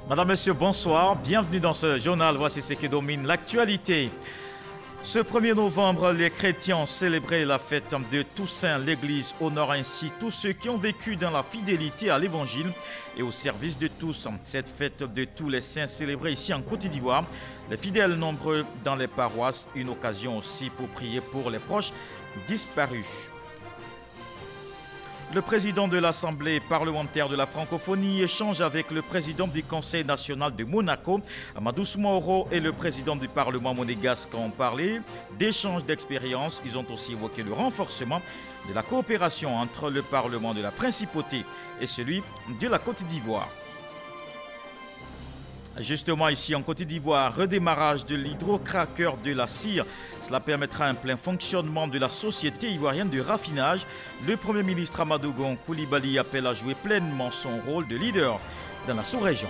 Madame, Monsieur, bonsoir. Bienvenue dans ce journal. Voici ce qui domine l'actualité. Ce 1er novembre, les chrétiens ont célébré la fête de Toussaint. L'Église honore ainsi tous ceux qui ont vécu dans la fidélité à l'Évangile et au service de tous. Cette fête de tous les saints célébrée ici en Côte d'Ivoire, les fidèles nombreux dans les paroisses, une occasion aussi pour prier pour les proches disparus. Le président de l'Assemblée parlementaire de la francophonie échange avec le président du Conseil national de Monaco, Amadou Soumaoro, et le président du Parlement monégasque ont parlé d'échanges d'expériences. Ils ont aussi évoqué le renforcement de la coopération entre le Parlement de la Principauté et celui de la Côte d'Ivoire. Justement, ici en Côte d'Ivoire, redémarrage de l'hydrocracker de la cire. Cela permettra un plein fonctionnement de la société ivoirienne de raffinage. Le Premier ministre Amadou Gon Coulibaly appelle à jouer pleinement son rôle de leader dans la sous-région.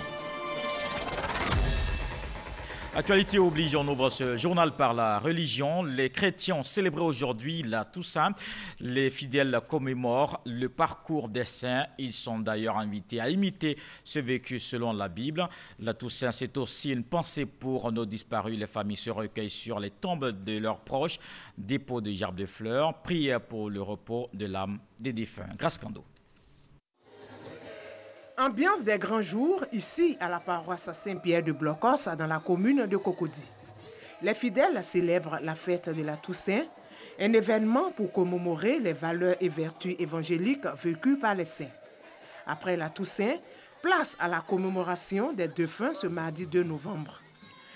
Actualité oblige, on ouvre ce journal par la religion. Les chrétiens ont célébré aujourd'hui la Toussaint. Les fidèles commémorent le parcours des saints. Ils sont d'ailleurs invités à imiter ce vécu selon la Bible. La Toussaint, c'est aussi une pensée pour nos disparus. Les familles se recueillent sur les tombes de leurs proches, dépôt de gerbes de fleurs, prière pour le repos de l'âme des défunts. Grâce Kando. Ambiance des grands jours ici à la paroisse Saint-Pierre de Blocos dans la commune de Cocody. Les fidèles célèbrent la fête de la Toussaint, un événement pour commémorer les valeurs et vertus évangéliques vécues par les saints. Après la Toussaint, place à la commémoration des défunts ce mardi 2 novembre.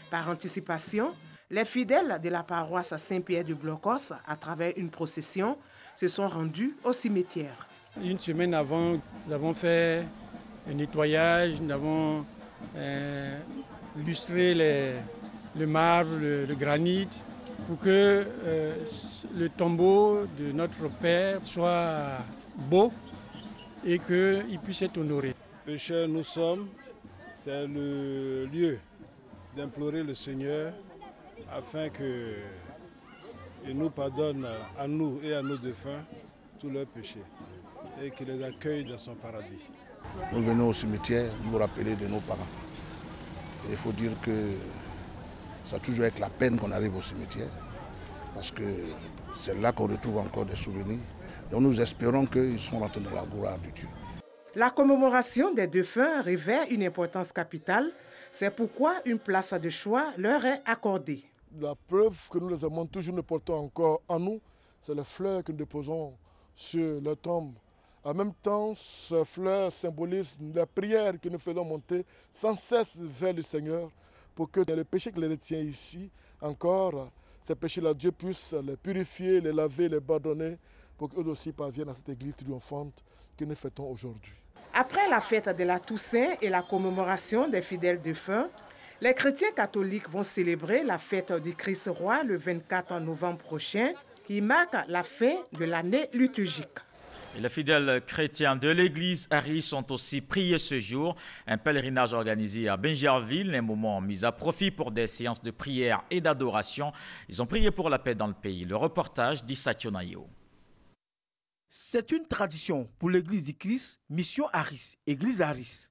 Par anticipation, les fidèles de la paroisse Saint-Pierre de Blocos, à travers une procession, se sont rendus au cimetière. Une semaine avant, nous avons fait un nettoyage, nous avons lustré le marbre, le granit, pour que le tombeau de notre Père soit beau et qu'il puisse être honoré. Pécheurs nous sommes, c'est le lieu d'implorer le Seigneur afin qu'il nous pardonne à nous et à nos défunts tous leurs péchés et qu'il les accueille dans son paradis. Nous venons au cimetière nous rappeler de nos parents. Et il faut dire que ça toujours avec la peine qu'on arrive au cimetière, parce que c'est là qu'on retrouve encore des souvenirs. Donc nous espérons qu'ils sont rentrés dans la gloire de Dieu. La commémoration des défunts revêt une importance capitale. C'est pourquoi une place de choix leur est accordée. La preuve que nous les aimons toujours, nous portons encore en nous, c'est les fleurs que nous déposons sur leur tombe. En même temps, ces fleurs symbolisent la prière que nous faisons monter sans cesse vers le Seigneur pour que les péchés qui les retient ici, encore, ces péchés-là, Dieu puisse les purifier, les laver, les pardonner pour qu'eux aussi parviennent à cette église triomphante que nous fêtons aujourd'hui. Après la fête de la Toussaint et la commémoration des fidèles défunts, les chrétiens catholiques vont célébrer la fête du Christ roi le 24 novembre prochain, qui marque la fin de l'année liturgique. Et les fidèles chrétiens de l'église Harris ont aussi prié ce jour. Un pèlerinage organisé à Bingerville, un moment mis à profit pour des séances de prière et d'adoration. Ils ont prié pour la paix dans le pays. Le reportage d'Issa Tionayo. C'est une tradition pour l'église du Christ, Mission Harris, église Harris.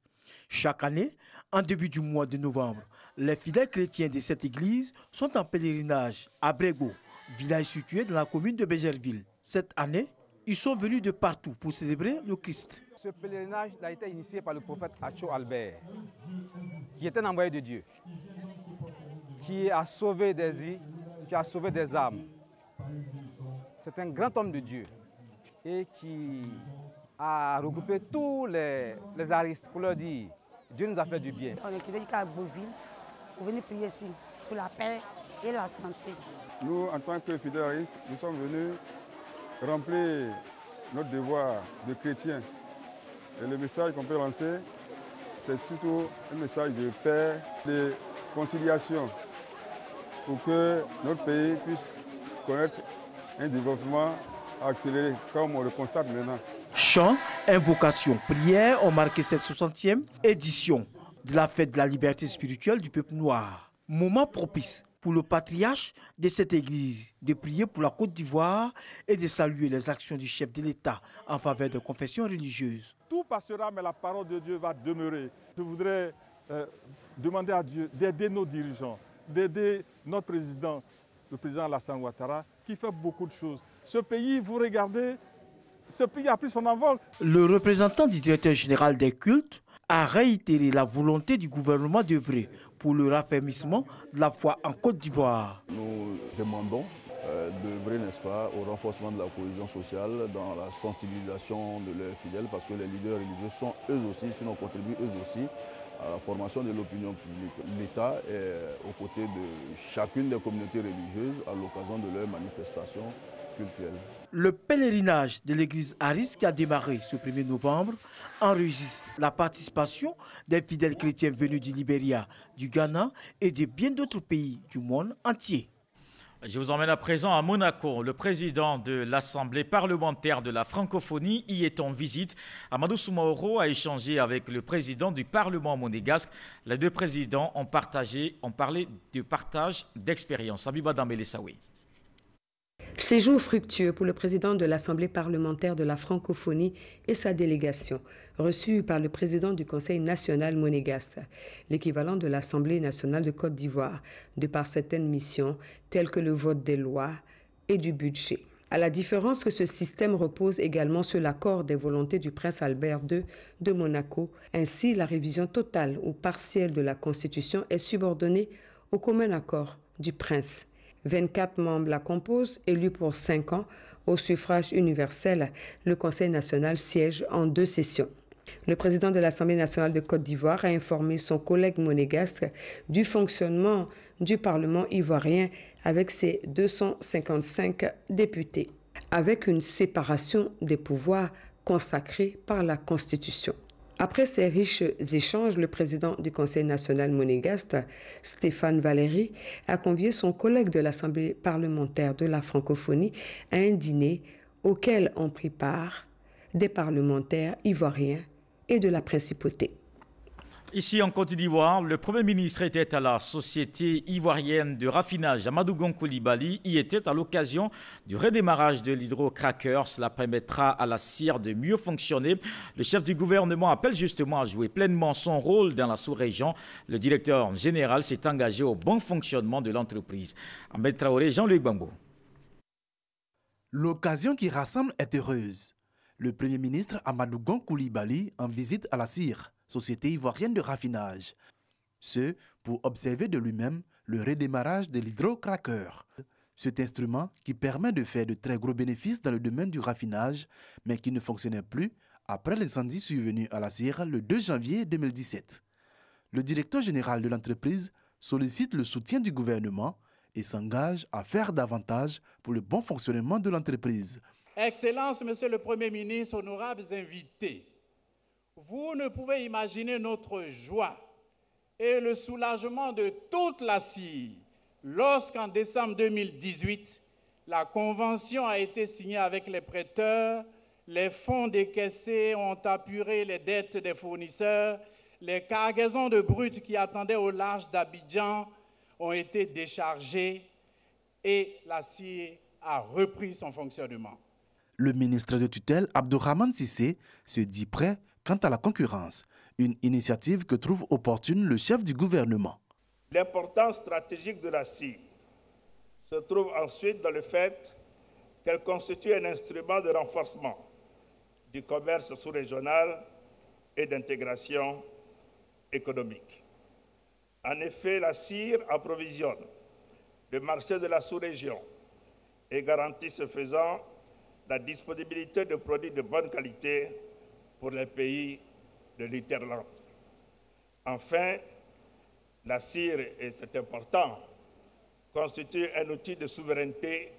Chaque année, en début du mois de novembre, les fidèles chrétiens de cette église sont en pèlerinage à Brego, village situé dans la commune de Bingerville. Cette année, ils sont venus de partout pour célébrer le Christ. Ce pèlerinage a été initié par le prophète Acho Albert, qui est un envoyé de Dieu, qui a sauvé des vies, qui a sauvé des âmes. C'est un grand homme de Dieu et qui a regroupé tous les aristes pour leur dire Dieu nous a fait du bien. On est venu à Beauville pour venir prier ici pour la paix et la santé. Nous, en tant que fidèles aristes, nous sommes venus remplir notre devoir de chrétien. Et le message qu'on peut lancer, c'est surtout un message de paix, de conciliation, pour que notre pays puisse connaître un développement accéléré, comme on le constate maintenant. Chants, invocations, prières ont marqué cette 60e édition de la fête de la liberté spirituelle du peuple noir. Moment propice pour le patriarche de cette église de prier pour la Côte d'Ivoire et de saluer les actions du chef de l'État en faveur de confessions religieuses. Tout passera, mais la parole de Dieu va demeurer. Je voudrais demander à Dieu d'aider nos dirigeants, d'aider notre président, le président Alassane Ouattara, qui fait beaucoup de choses. Ce pays, vous regardez, ce pays a pris son envol. Le représentant du directeur général des cultes a réitéré la volonté du gouvernement d'œuvrer pour le raffermissement de la foi en Côte d'Ivoire. Nous demandons d'œuvrer, n'est-ce pas, au renforcement de la cohésion sociale, dans la sensibilisation de leurs fidèles, parce que les leaders religieux sont eux aussi, sinon contribuent eux aussi à la formation de l'opinion publique. L'État est aux côtés de chacune des communautés religieuses à l'occasion de leurs manifestations culturelles. Le pèlerinage de l'église Haris qui a démarré ce 1er novembre enregistre la participation des fidèles chrétiens venus du Libéria, du Ghana et de bien d'autres pays du monde entier. Je vous emmène à présent à Monaco. Le président de l'Assemblée parlementaire de la francophonie y est en visite. Amadou Soumaoro a échangé avec le président du Parlement monégasque. Les deux présidents ont parlé de partage d'expérience. Abiba Dambélé-Saoui. Séjour fructueux pour le président de l'Assemblée parlementaire de la francophonie et sa délégation, reçue par le président du Conseil national monégasque, l'équivalent de l'Assemblée nationale de Côte d'Ivoire, de par certaines missions telles que le vote des lois et du budget. À la différence que ce système repose également sur l'accord des volontés du prince Albert II de Monaco, ainsi la révision totale ou partielle de la Constitution est subordonnée au commun accord du prince. 24 membres la composent, élus pour 5 ans. Au suffrage universel, le Conseil national siège en 2 sessions. Le président de l'Assemblée nationale de Côte d'Ivoire a informé son collègue monégasque du fonctionnement du Parlement ivoirien avec ses 255 députés, avec une séparation des pouvoirs consacrée par la Constitution. Après ces riches échanges, le président du Conseil national monégasque, Stéphane Valéry, a convié son collègue de l'Assemblée parlementaire de la francophonie à un dîner auquel ont pris part des parlementaires ivoiriens et de la principauté. Ici en Côte d'Ivoire, le Premier ministre était à la société ivoirienne de raffinage Amadou Gon Coulibaly. Y était à l'occasion du redémarrage de l'hydrocracker. Cela permettra à la CIR de mieux fonctionner. Le chef du gouvernement appelle justement à jouer pleinement son rôle dans la sous-région. Le directeur général s'est engagé au bon fonctionnement de l'entreprise. Ahmed Traoré, Jean-Luc Bambo. L'occasion qui rassemble est heureuse. Le Premier ministre Amadou Gon Coulibaly en visite à la CIR, Société ivoirienne de raffinage. Ce, pour observer de lui-même le redémarrage de l'hydrocracker. Cet instrument qui permet de faire de très gros bénéfices dans le domaine du raffinage, mais qui ne fonctionnait plus après l'incendie survenu à la CIR le 2 janvier 2017. Le directeur général de l'entreprise sollicite le soutien du gouvernement et s'engage à faire davantage pour le bon fonctionnement de l'entreprise. Excellences, Monsieur le Premier ministre, honorables invités, vous ne pouvez imaginer notre joie et le soulagement de toute la CIR lorsqu'en décembre 2018, la convention a été signée avec les prêteurs, les fonds décaissés ont apuré les dettes des fournisseurs, les cargaisons de brut qui attendaient au large d'Abidjan ont été déchargées et la CIR a repris son fonctionnement. Le ministre de tutelle, Abdourahmane Cissé, se dit prêt quant à la concurrence, une initiative que trouve opportune le chef du gouvernement. L'importance stratégique de la CIR se trouve ensuite dans le fait qu'elle constitue un instrument de renforcement du commerce sous-régional et d'intégration économique. En effet, la CIR approvisionne le marché de la sous-région et garantit ce faisant la disponibilité de produits de bonne qualité pour les pays de l'Interland. Enfin, la CIR, et c'est important, constitue un outil de souveraineté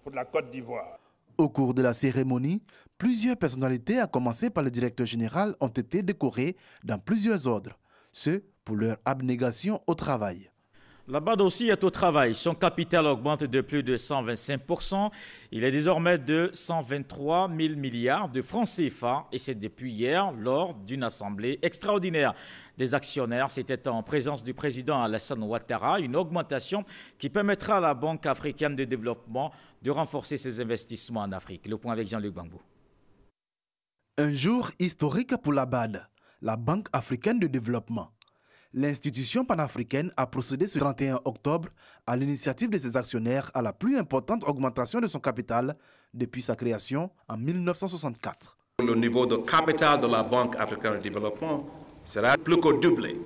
pour la Côte d'Ivoire. Au cours de la cérémonie, plusieurs personnalités, à commencer par le directeur général, ont été décorées dans plusieurs ordres, ce pour leur abnégation au travail. La BAD aussi est au travail. Son capital augmente de plus de 125%. Il est désormais de 123 000 milliards de francs CFA et c'est depuis hier lors d'une assemblée extraordinaire des actionnaires. C'était en présence du président Alassane Ouattara, une augmentation qui permettra à la Banque africaine de développement de renforcer ses investissements en Afrique. Le point avec Jean-Luc Bambo. Un jour historique pour la BAD, la Banque africaine de développement. L'institution panafricaine a procédé ce 31 octobre à l'initiative de ses actionnaires à la plus importante augmentation de son capital depuis sa création en 1964. Le niveau de capital de la Banque africaine de développement sera plus que doublé.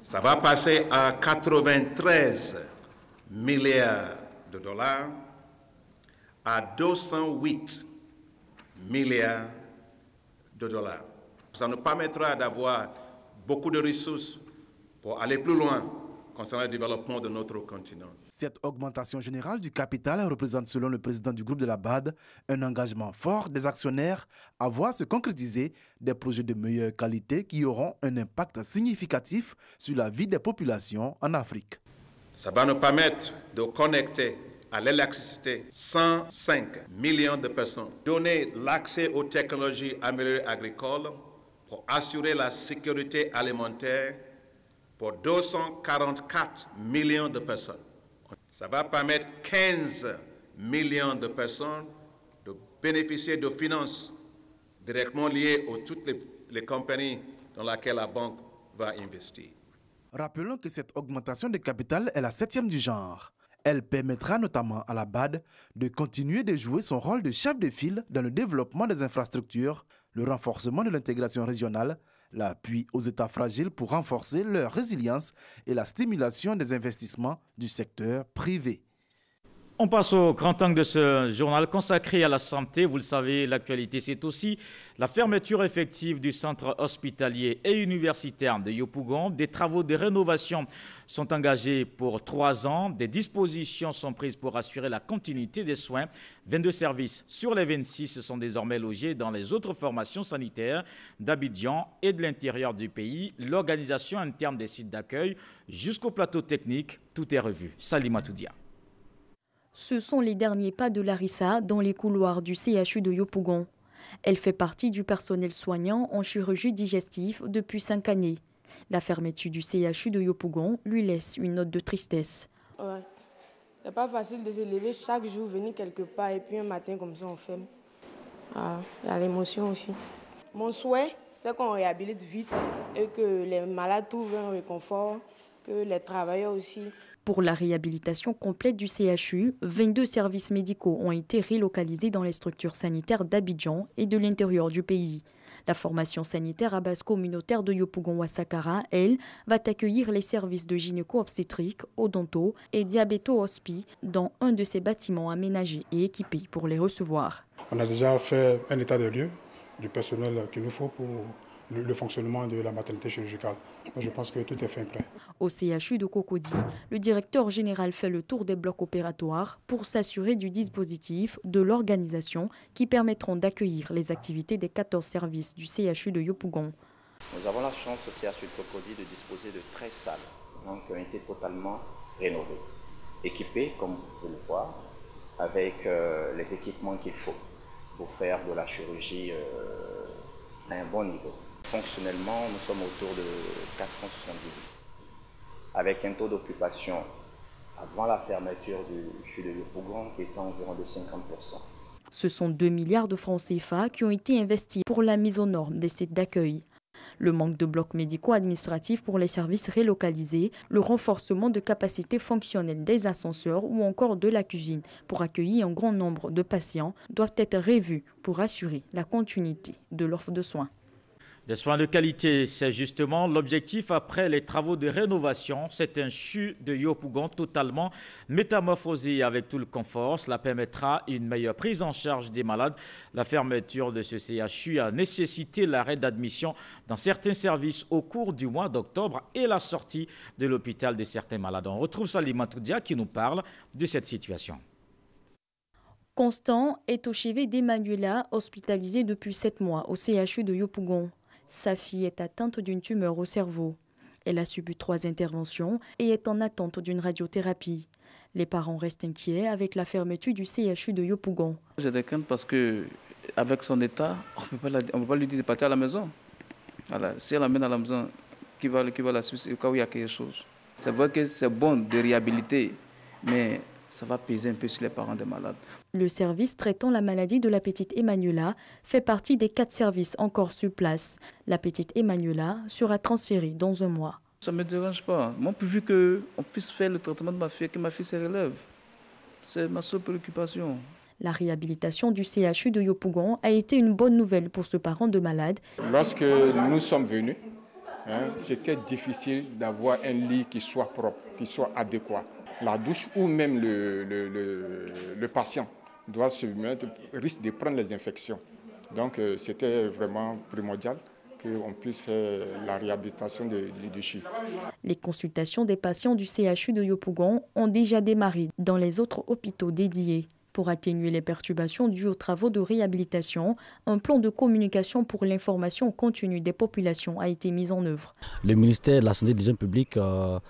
Ça va passer à 93 milliards de dollars à 208 milliards de dollars. Ça nous permettra d'avoir beaucoup de ressources pour aller plus loin concernant le développement de notre continent. Cette augmentation générale du capital représente, selon le président du groupe de la BAD, un engagement fort des actionnaires à voir se concrétiser des projets de meilleure qualité qui auront un impact significatif sur la vie des populations en Afrique. Ça va nous permettre de connecter à l'électricité 105 millions de personnes, donner l'accès aux technologies améliorées agricoles pour assurer la sécurité alimentaire pour 244 millions de personnes. Ça va permettre 15 millions de personnes de bénéficier de finances directement liées à toutes les compagnies dans lesquelles la banque va investir. Rappelons que cette augmentation de capital est la 7e du genre. Elle permettra notamment à la BAD de continuer de jouer son rôle de chef de file dans le développement des infrastructures, le renforcement de l'intégration régionale, l'appui aux États fragiles pour renforcer leur résilience et la stimulation des investissements du secteur privé. On passe au grand angle de ce journal consacré à la santé. Vous le savez, l'actualité, c'est aussi la fermeture effective du centre hospitalier et universitaire de Yopougon. Des travaux de rénovation sont engagés pour 3 ans. Des dispositions sont prises pour assurer la continuité des soins. 22 services sur les 26 sont désormais logés dans les autres formations sanitaires d'Abidjan et de l'intérieur du pays. L'organisation interne des sites d'accueil jusqu'au plateau technique, tout est revu. Salimatou Dia. Ce sont les derniers pas de Larissa dans les couloirs du CHU de Yopougon. Elle fait partie du personnel soignant en chirurgie digestive depuis 5 années. La fermeture du CHU de Yopougon lui laisse une note de tristesse. Ouais. C'est pas facile de se lever chaque jour, venir quelque part et puis un matin comme ça on ferme. Il y a l'émotion aussi. Mon souhait, c'est qu'on réhabilite vite et que les malades trouvent un réconfort, que les travailleurs aussi. Pour la réhabilitation complète du CHU, 22 services médicaux ont été relocalisés dans les structures sanitaires d'Abidjan et de l'intérieur du pays. La formation sanitaire à base communautaire de Yopougon-Ouassakara, elle, va accueillir les services de gynéco-obstétrique, odonto et diabéto-hospi dans un de ces bâtiments aménagés et équipés pour les recevoir. On a déjà fait un état des lieux du personnel qu'il nous faut pour le fonctionnement de la maternité chirurgicale. Je pense que tout est fin prêt. Au CHU de Cocody, le directeur général fait le tour des blocs opératoires pour s'assurer du dispositif, de l'organisation qui permettront d'accueillir les activités des 14 services du CHU de Yopougon. Nous avons la chance au CHU de Cocody de disposer de 13 salles qui ont été totalement rénovées, équipées, comme vous pouvez le voir, avec les équipements qu'il faut pour faire de la chirurgie à un bon niveau. Fonctionnellement, nous sommes autour de 470 avec un taux d'occupation avant la fermeture du CHU de Yopougon qui était environ de 50%. Ce sont 2 milliards de francs CFA qui ont été investis pour la mise aux normes des sites d'accueil. Le manque de blocs médicaux administratifs pour les services relocalisés, le renforcement de capacités fonctionnelles des ascenseurs ou encore de la cuisine pour accueillir un grand nombre de patients doivent être revus pour assurer la continuité de l'offre de soins. Des soins de qualité, c'est justement l'objectif après les travaux de rénovation. C'est un CHU de Yopougon totalement métamorphosé avec tout le confort. Cela permettra une meilleure prise en charge des malades. La fermeture de ce CHU a nécessité l'arrêt d'admission dans certains services au cours du mois d'octobre et la sortie de l'hôpital de certains malades. On retrouve Salimatou Dia qui nous parle de cette situation. Constant est au chevet d'Emmanuela, hospitalisée depuis 7 mois au CHU de Yopougon. Sa fille est atteinte d'une tumeur au cerveau. Elle a subi 3 interventions et est en attente d'une radiothérapie. Les parents restent inquiets avec la fermeture du CHU de Yopougon. J'ai des craintes parce qu'avec son état, on ne peut pas lui dire de partir à la maison. Voilà. Si elle l'amène à la maison, qui va la suivre au cas où il y a quelque chose. C'est vrai que c'est bon de réhabiliter, mais ça va peser un peu sur les parents des malades. Le service traitant la maladie de la petite Emmanuela fait partie des 4 services encore sur place. La petite Emmanuela sera transférée dans un mois. Ça ne me dérange pas. Moi, pourvu qu'on puisse faire le traitement de ma fille, que ma fille se relève. C'est ma seule préoccupation. La réhabilitation du CHU de Yopougon a été une bonne nouvelle pour ce parent de malade. Lorsque nous sommes venus, c'était difficile d'avoir un lit qui soit propre, qui soit adéquat. La douche ou même le patient doit se mettre, risque de prendre les infections. Donc c'était vraiment primordial qu'on puisse faire la réhabilitation du CHU. Les consultations des patients du CHU de Yopougon ont déjà démarré dans les autres hôpitaux dédiés. Pour atténuer les perturbations dues aux travaux de réhabilitation, un plan de communication pour l'information continue des populations a été mis en œuvre. Le ministère de la Santé et de l'Hygiène publique a,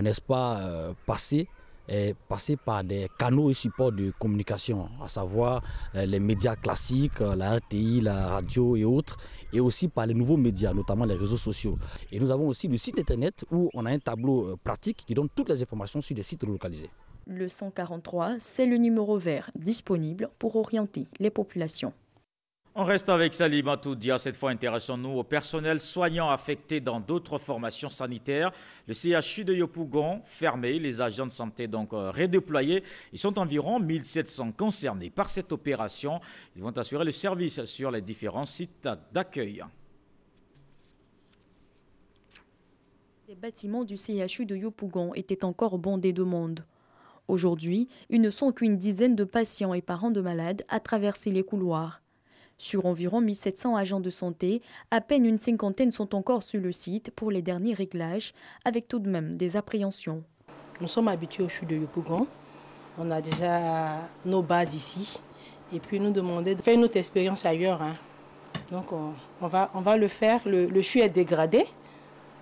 n'est-ce pas, passé par des canaux et supports de communication, à savoir les médias classiques, la RTI, la radio et autres, et aussi par les nouveaux médias, notamment les réseaux sociaux. Et nous avons aussi le site internet où on a un tableau pratique qui donne toutes les informations sur des sites relocalisés. Le 143, c'est le numéro vert disponible pour orienter les populations. On reste avec Salimatou Dia. Cette fois, intéressons-nous au personnel soignant affecté dans d'autres formations sanitaires. Le CHU de Yopougon fermé, les agents de santé donc redéployés. Ils sont environ 1700 concernés par cette opération. Ils vont assurer le service sur les différents sites d'accueil. Les bâtiments du CHU de Yopougon étaient encore bondés de monde. Aujourd'hui, ils ne sont qu'une dizaine de patients et parents de malades à traverser les couloirs. Sur environ 1700 agents de santé, à peine une cinquantaine sont encore sur le site pour les derniers réglages, avec tout de même des appréhensions. Nous sommes habitués au CHU de Yopougon. On a déjà nos bases ici. Et puis nous demander de faire une autre expérience ailleurs. Donc on va le faire. Le CHU est dégradé.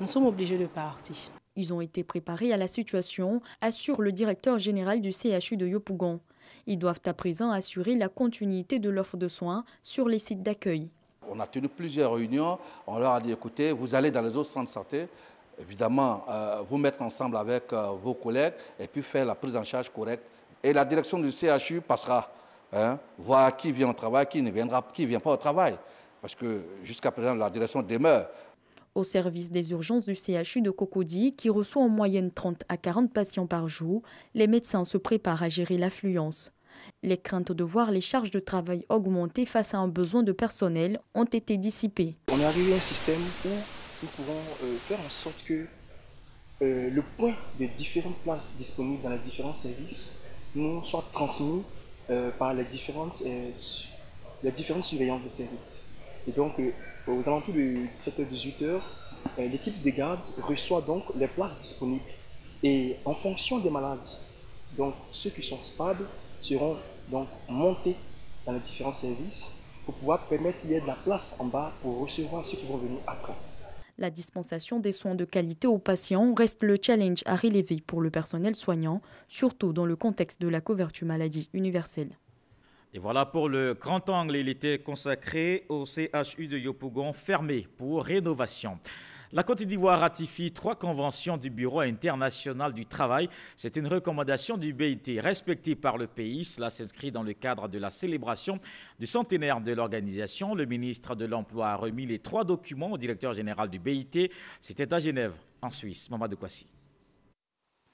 Nous sommes obligés de partir. Ils ont été préparés à la situation, assure le directeur général du CHU de Yopougon. Ils doivent à présent assurer la continuité de l'offre de soins sur les sites d'accueil. On a tenu plusieurs réunions. On leur a dit, écoutez, vous allez dans les autres centres de santé, évidemment, vous mettre ensemble avec vos collègues et puis faire la prise en charge correcte. Et la direction du CHU passera, voir qui vient au travail, qui ne vient pas au travail. Parce que jusqu'à présent, la direction demeure. Au service des urgences du CHU de Cocody, qui reçoit en moyenne 30 à 40 patients par jour, les médecins se préparent à gérer l'affluence. Les craintes de voir les charges de travail augmenter face à un besoin de personnel ont été dissipées. On est arrivé à un système où nous pouvons faire en sorte que le point des différentes places disponibles dans les différents services nous soit transmis par les différentes surveillances des services. Et donc, aux alentours de 17h-18h, l'équipe des gardes reçoit donc les places disponibles. Et en fonction des malades, donc ceux qui sont stables seront donc montés dans les différents services pour pouvoir permettre qu'il y ait de la place en bas pour recevoir ceux qui vont venir après. La dispensation des soins de qualité aux patients reste le challenge à relever pour le personnel soignant, surtout dans le contexte de la couverture maladie universelle. Et voilà pour le grand angle, il était consacré au CHU de Yopougon fermé pour rénovation. La Côte d'Ivoire ratifie 3 conventions du Bureau international du travail. C'est une recommandation du BIT respectée par le pays. Cela s'inscrit dans le cadre de la célébration du centenaire de l'organisation. Le ministre de l'Emploi a remis les 3 documents au directeur général du BIT. C'était à Genève, en Suisse. Mamadou Kwasi.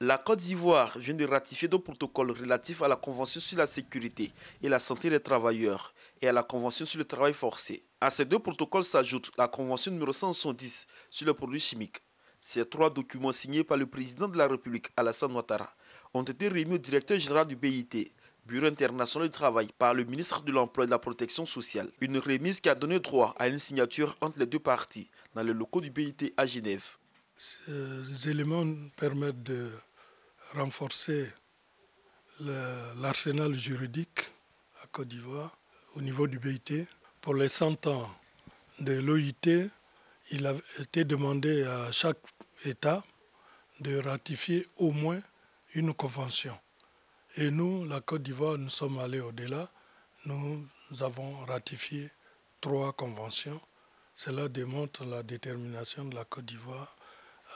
La Côte d'Ivoire vient de ratifier 2 protocoles relatifs à la Convention sur la sécurité et la santé des travailleurs et à la Convention sur le travail forcé. À ces 2 protocoles s'ajoute la Convention numéro 170 sur les produits chimiques. Ces 3 documents signés par le président de la République, Alassane Ouattara, ont été remis au directeur général du BIT, Bureau international du travail, par le ministre de l'Emploi et de la Protection sociale. Une remise qui a donné droit à une signature entre les 2 parties dans les locaux du BIT à Genève. Ces éléments permettent de renforcer l'arsenal juridique à Côte d'Ivoire au niveau du BIT. Pour les 100 ans de l'OIT, il a été demandé à chaque État de ratifier au moins une convention. Et nous, la Côte d'Ivoire, nous sommes allés au-delà. Nous avons ratifié 3 conventions. Cela démontre la détermination de la Côte d'Ivoire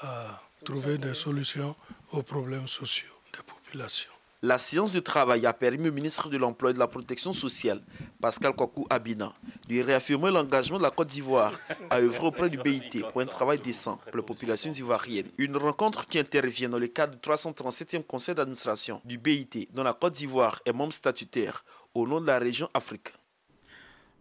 à trouver des solutions aux problèmes sociaux des populations. La séance de travail a permis au ministre de l'Emploi et de la Protection sociale, Pascal Kwaku Abina, de réaffirmer l'engagement de la Côte d'Ivoire à œuvrer auprès du BIT pour un travail décent pour les populations ivoiriennes. Une rencontre qui intervient dans le cadre du 337e conseil d'administration du BIT, dont la Côte d'Ivoire est membre statutaire au nom de la région Afrique.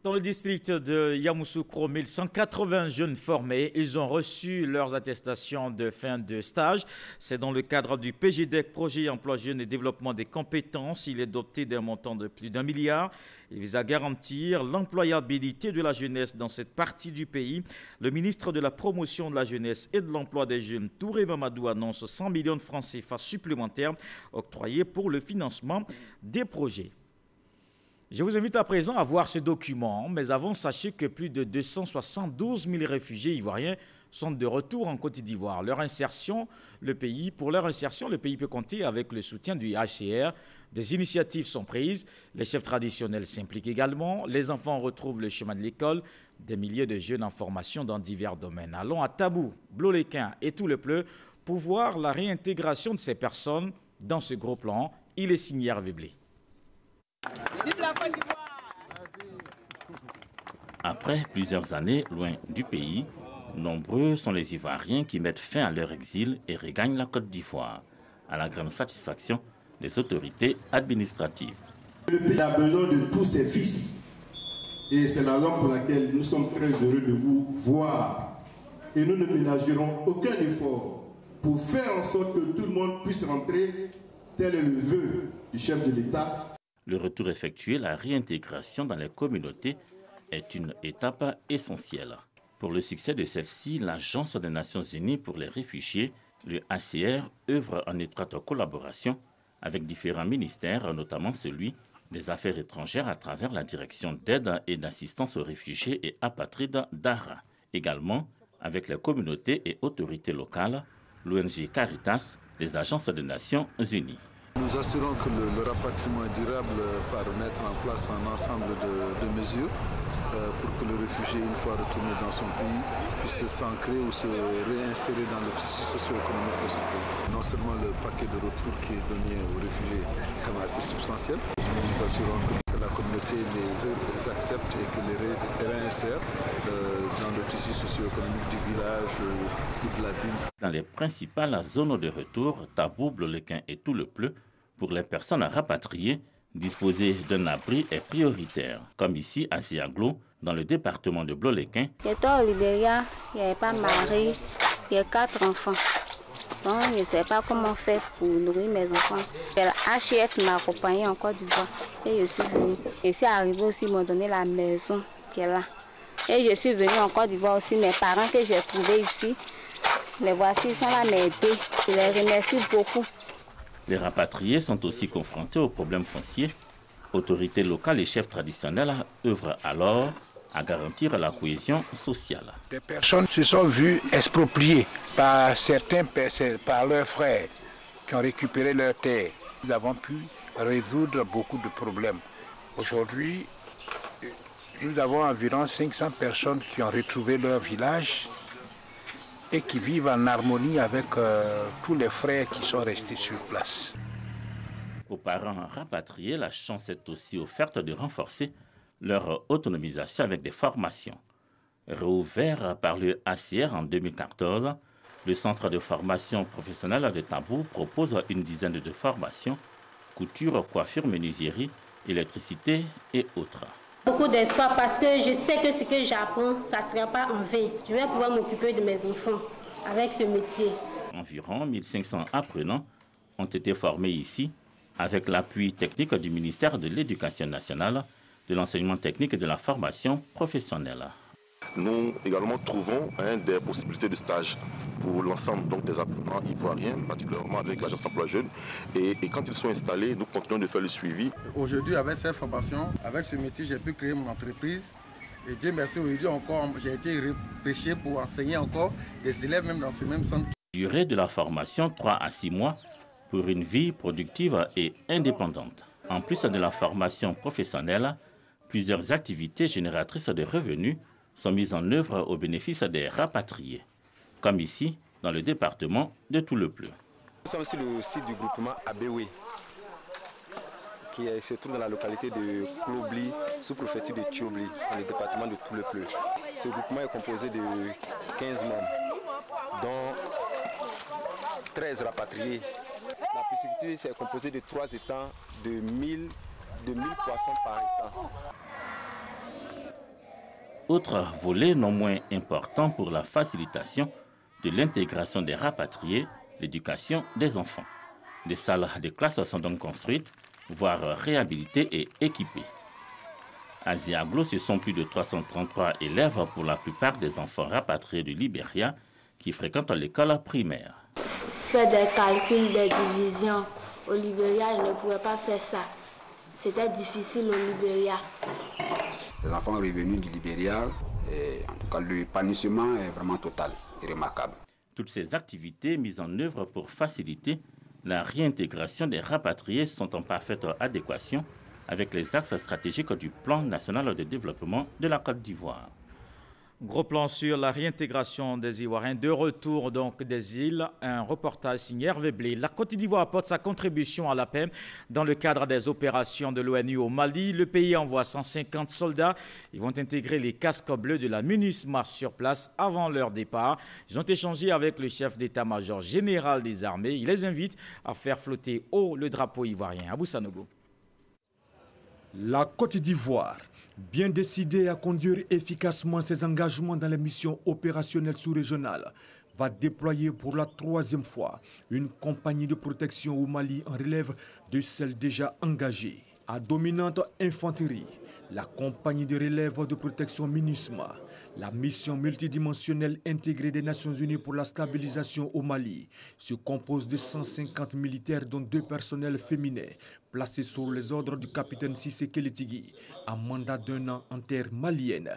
Dans le district de Yamoussoukro, 1180 jeunes formés, ils ont reçu leurs attestations de fin de stage. C'est dans le cadre du PGDEC, Projet Emploi Jeunes et Développement des Compétences. Il est doté d'un montant de plus d'1 milliard. Il vise à garantir l'employabilité de la jeunesse dans cette partie du pays. Le ministre de la Promotion de la Jeunesse et de l'Emploi des Jeunes, Touré Mamadou, annonce 100 millions de francs CFA supplémentaires octroyés pour le financement des projets. Je vous invite à présent à voir ce document, mais avant, sachez que plus de 272 000 réfugiés ivoiriens sont de retour en Côte d'Ivoire. Pour leur insertion, le pays peut compter avec le soutien du HCR. Des initiatives sont prises, les chefs traditionnels s'impliquent également, les enfants retrouvent le chemin de l'école, des milliers de jeunes en formation dans divers domaines. Allons à Tabou, Bloléquin et Tout-le-Pleu pour voir la réintégration de ces personnes dans ce gros plan. Il est signé Hervé Blé. Après plusieurs années loin du pays, nombreux sont les Ivoiriens qui mettent fin à leur exil et regagnent la Côte d'Ivoire, à la grande satisfaction des autorités administratives. Le pays a besoin de tous ses fils et c'est la raison pour laquelle nous sommes très heureux de vous voir et nous ne ménagerons aucun effort pour faire en sorte que tout le monde puisse rentrer, tel est le vœu du chef de l'État. Le retour effectué, la réintégration dans les communautés est une étape essentielle. Pour le succès de celle-ci, l'Agence des Nations Unies pour les réfugiés, le HCR, œuvre en étroite collaboration avec différents ministères, notamment celui des Affaires étrangères à travers la direction d'aide et d'assistance aux réfugiés et apatrides d'ARA. Également avec les communautés et autorités locales, l'ONG Caritas, les agences des Nations Unies. Nous assurons que le rapatriement est durable par mettre en place un ensemble de mesures pour que le réfugié, une fois retourné dans son pays, puisse s'ancrer ou se réinsérer dans le tissu socio-économique de son pays. Non seulement le paquet de retour qui est donné aux réfugiés est quand même assez substantiel, nous nous assurons que la communauté les accepte et que les réinsère dans le tissu socio-économique du village ou de la ville. Dans les principales zones de retour, Tabou, Bloléquin et Tout-le-Pleu, pour les personnes rapatriées, disposer d'un abri est prioritaire, comme ici à Siaglo, dans le département de Bloléquin. J'étais au Libéria, il n'y avait pas mari, il y a 4 enfants. Donc je ne sais pas comment faire pour nourrir mes enfants. La HIF m'a accompagnée en Côte d'Ivoire et je suis venue. Je suis arrivée aussi, ils m'ont donné la maison qui est là. Et je suis venue en Côte d'Ivoire aussi, mes parents que j'ai trouvés ici, les voici, ils sont là m'aider. Je les remercie beaucoup. Les rapatriés sont aussi confrontés aux problèmes fonciers. Autorités locales et chefs traditionnels œuvrent alors à garantir la cohésion sociale. Des personnes se sont vues expropriées par certains, par leurs frères qui ont récupéré leurs terres. Nous avons pu résoudre beaucoup de problèmes. Aujourd'hui, nous avons environ 500 personnes qui ont retrouvé leur village et qui vivent en harmonie avec tous les frères qui sont restés sur place. Aux parents rapatriés, la chance est aussi offerte de renforcer leur autonomisation avec des formations. Réouvert par le HCR en 2014, le centre de formation professionnelle de Tabou propose une dizaine de formations, couture, coiffure, menuiserie, électricité et autres. Beaucoup d'espoir parce que je sais que ce que j'apprends, ça ne sera pas en vain. Je vais pouvoir m'occuper de mes enfants avec ce métier. Environ 1500 apprenants ont été formés ici avec l'appui technique du ministère de l'Éducation nationale, de l'enseignement technique et de la formation professionnelle. Nous également trouvons des possibilités de stage pour l'ensemble des apprenants ivoiriens, particulièrement avec l'agence Emploi Jeunes. Et quand ils sont installés, nous continuons de faire le suivi. Aujourd'hui, avec cette formation, avec ce métier, j'ai pu créer mon entreprise. Et Dieu merci, aujourd'hui encore, j'ai été repêché pour enseigner encore des élèves même dans ce même centre. Durée de la formation, 3 à 6 mois pour une vie productive et indépendante. En plus de la formation professionnelle, plusieurs activités génératrices de revenus sont mises en œuvre au bénéfice des rapatriés, comme ici, dans le département de Tout-le-Pleu. Nous sommes sur le site du groupement Abéoué. qui se trouve dans la localité de Klobli, sous-préfecture de Thiobli, dans le département de Toulepleu. Ce groupement est composé de 15 membres, dont 13 rapatriés. La pisciculture est composée de 3 étangs de 1000 poissons par étang. Autre volet non moins important pour la facilitation de l'intégration des rapatriés, l'éducation des enfants. Des salles de classe sont donc construites, voire réhabilitées et équipées. À Ziaglo, ce sont plus de 333 élèves pour la plupart des enfants rapatriés du Libéria qui fréquentent l'école primaire. Faire des calculs, des divisions. Au Libéria, ils ne pouvaient pas faire ça. C'était difficile au Libéria. Les enfants revenus du Libéria, en tout cas, l'épanouissement est vraiment total et remarquable. Toutes ces activités mises en œuvre pour faciliter la réintégration des rapatriés sont en parfaite adéquation avec les axes stratégiques du plan national de développement de la Côte d'Ivoire. Gros plan sur la réintégration des Ivoiriens de retour donc des îles, un reportage signé Hervé Blé. La Côte d'Ivoire apporte sa contribution à la paix dans le cadre des opérations de l'ONU au Mali. Le pays envoie 150 soldats. Ils vont intégrer les casques bleus de la MINUSMA sur place avant leur départ. Ils ont échangé avec le chef d'état-major général des armées. Il les invite à faire flotter haut le drapeau ivoirien. Abou Sanogo. La Côte d'Ivoire, bien décidée à conduire efficacement ses engagements dans les missions opérationnelles sous-régionales, va déployer pour la 3e fois une compagnie de protection au Mali en relève de celle déjà engagée. À dominante infanterie, la compagnie de relève de protection MINUSMA, la mission multidimensionnelle intégrée des Nations Unies pour la stabilisation au Mali, se compose de 150 militaires dont 2 personnels féminins placés sous les ordres du capitaine Cissé Kélétigui, à mandat d'1 an en terre malienne.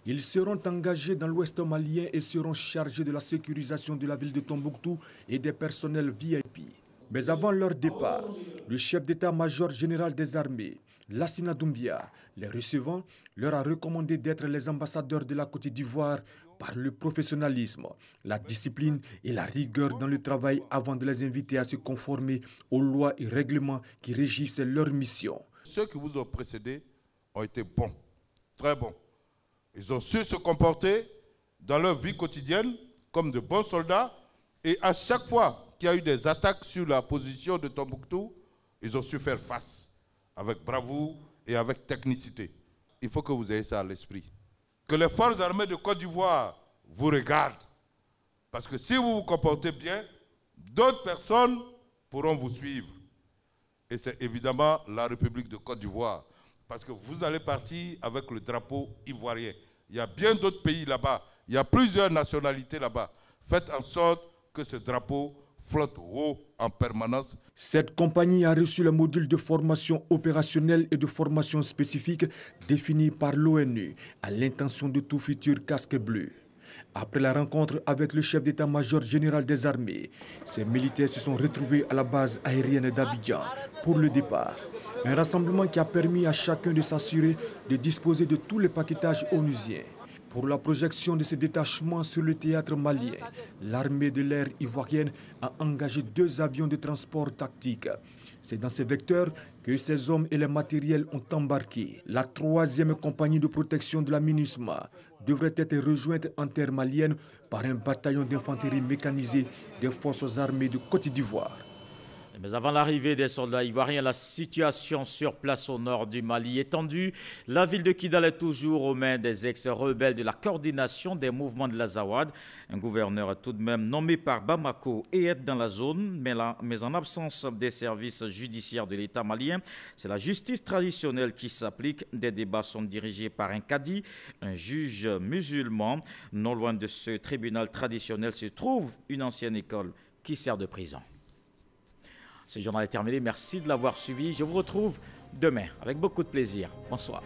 Ils seront engagés dans l'ouest malien et seront chargés de la sécurisation de la ville de Tombouctou et des personnels VIP. Mais avant leur départ, le chef d'état-major général des armées, Lassina Doumbia, les recevant, leur a recommandé d'être les ambassadeurs de la Côte d'Ivoire par le professionnalisme, la discipline et la rigueur dans le travail avant de les inviter à se conformer aux lois et règlements qui régissent leur mission. Ceux qui vous ont précédés ont été bons, très bons. Ils ont su se comporter dans leur vie quotidienne comme de bons soldats et à chaque fois qu'il y a eu des attaques sur la position de Tombouctou, ils ont su faire face avec bravoure et avec technicité. Il faut que vous ayez ça à l'esprit. Que les forces armées de Côte d'Ivoire vous regardent. Parce que si vous vous comportez bien, d'autres personnes pourront vous suivre. Et c'est évidemment la République de Côte d'Ivoire. Parce que vous allez partir avec le drapeau ivoirien. Il y a bien d'autres pays là-bas. Il y a plusieurs nationalités là-bas. Faites en sorte que ce drapeau flotte haut en permanence. Cette compagnie a reçu le module de formation opérationnelle et de formation spécifique défini par l'ONU à l'intention de tout futur casque bleu. Après la rencontre avec le chef d'état-major général des armées, ces militaires se sont retrouvés à la base aérienne d'Abidjan pour le départ. Un rassemblement qui a permis à chacun de s'assurer de disposer de tous les paquetages onusiens. Pour la projection de ces détachements sur le théâtre malien, l'armée de l'air ivoirienne a engagé 2 avions de transport tactique. C'est dans ces vecteurs que ces hommes et les matériels ont embarqué. La 3e compagnie de protection de la MINUSMA devrait être rejointe en terre malienne par un bataillon d'infanterie mécanisée des forces armées de Côte d'Ivoire. Mais avant l'arrivée des soldats ivoiriens, la situation sur place au nord du Mali est tendue. La ville de Kidal est toujours aux mains des ex-rebelles de la coordination des mouvements de l'Azawad. Un gouverneur tout de même nommé par Bamako est dans la zone, mais en absence des services judiciaires de l'État malien, c'est la justice traditionnelle qui s'applique. Des débats sont dirigés par un cadi, un juge musulman. Non loin de ce tribunal traditionnel se trouve une ancienne école qui sert de prison. Ce journal est terminé. Merci de l'avoir suivi. Je vous retrouve demain avec beaucoup de plaisir. Bonsoir.